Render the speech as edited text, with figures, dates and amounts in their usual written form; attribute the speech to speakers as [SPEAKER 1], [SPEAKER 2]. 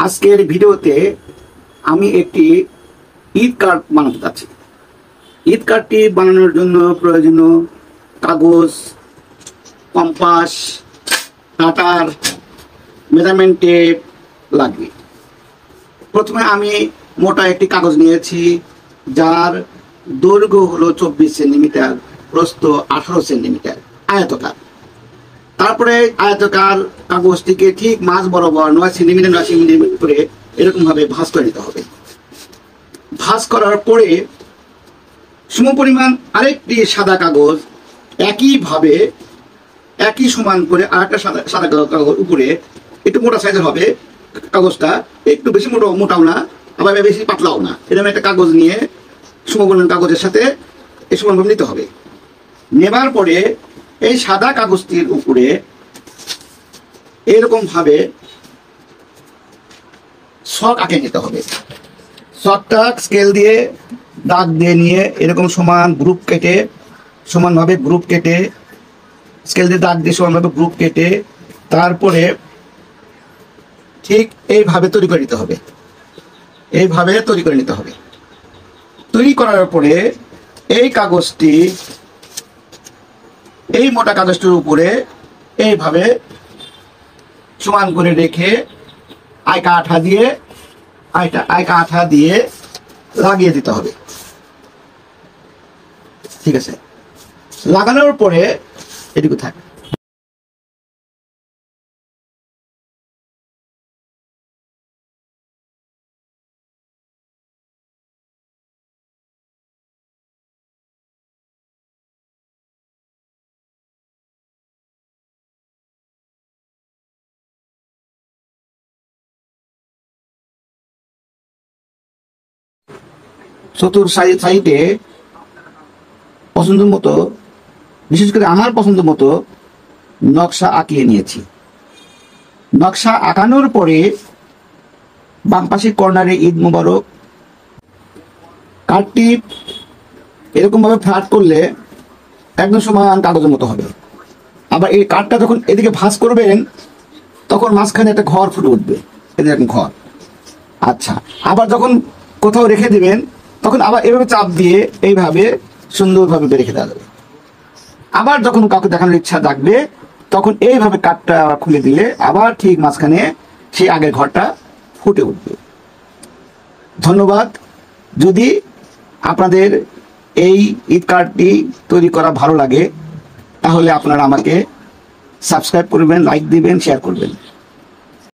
[SPEAKER 1] আজকের ভিডিওতে আমি একটি ঈদ কার্ড বানাতে যাচ্ছি। ঈদ কার্ডটি বানানোর জন্য প্রয়োজনীয় কাগজ, কম্পাস, কাটার, মেজারমেন্ট টেপ লাগবে। প্রথমে আমি মোটা একটি কাগজ নিয়েছি, যার দৈর্ঘ্য হলো 24 সেন্টিমিটার, প্রস্থ 18 সেন্টিমিটার, আয়তকার। তারপরে আয়তকার কাগজটিকে ঠিক মাঝ বরাবর 9 সেন্টিমিটার করে এরকমভাবে ভাঁজ করে নিতে হবে। ভাঁজ করার পরে সমপরিমাণ আরেকটি সাদা কাগজ একইভাবে একই সমান করে আরেকটা সাদা কাগজ উপরে, একটু মোটা সাইজের হবে কাগজটা, একটু বেশি মোটাও না আবার বেশি পাতলাও না, এরকম একটা কাগজ নিয়ে সমপরিমাণ কাগজের সাথে এই সমানভাবে নিতে হবে। নেবার পরে এই সাদা কাগজটির উপরে এরকম ভাবে শক আঁকে নিতে হবে। শকটা স্কেল দিয়ে দাগ দিয়ে নিয়ে এরকম সমানভাবে গ্রুপ কেটে স্কেল দিয়ে দাগ দিয়ে সমানভাবে গ্রুপ কেটে তারপরে ঠিক এইভাবে তৈরি করে নিতে হবে। এইভাবে তৈরি করে নিতে হবে। তৈরি করার পরে এই কাগজটি এই মোটা কাগজটির উপরে এইভাবে সমান করে রেখে আয়কা আঠা দিয়ে লাগিয়ে দিতে হবে। ঠিক আছে, লাগানোর পরে এটুকু থাকে। চতুর সাইডে পছন্দ মতো, বিশেষ করে আমার পছন্দ মতো নকশা আঁকিয়ে নিয়েছি। নকশা আঁকানোর পরে বাম পাশের কর্নারে ঈদ মোবারক কার্ডটি এরকম ভাবে ফ্ল্যাট করলে একদম সমান কাগজের মতো হবে। আবার এই কার্ডটা যখন এদিকে ভাঁজ করবেন তখন মাঝখানে একটা ঘর ফুটে উঠবে, এরকম ঘর। আচ্ছা, আবার যখন কোথাও রেখে দিবেন তখন আবার এভাবে চাপ দিয়ে এইভাবে সুন্দরভাবে রেখে দেওয়া যাবে। আবার যখন কাউকে দেখানোর ইচ্ছা থাকবে তখন এইভাবে কাঠটা খুলে দিলে আবার ঠিক মাঝখানে সেই আগের ঘরটা ফুটে উঠবে। ধন্যবাদ। যদি আপনাদের এই ঈদ কার্ডটি তৈরি করা ভালো লাগে তাহলে আপনারা আমাকে সাবস্ক্রাইব করবেন, লাইক দিবেন, শেয়ার করবেন।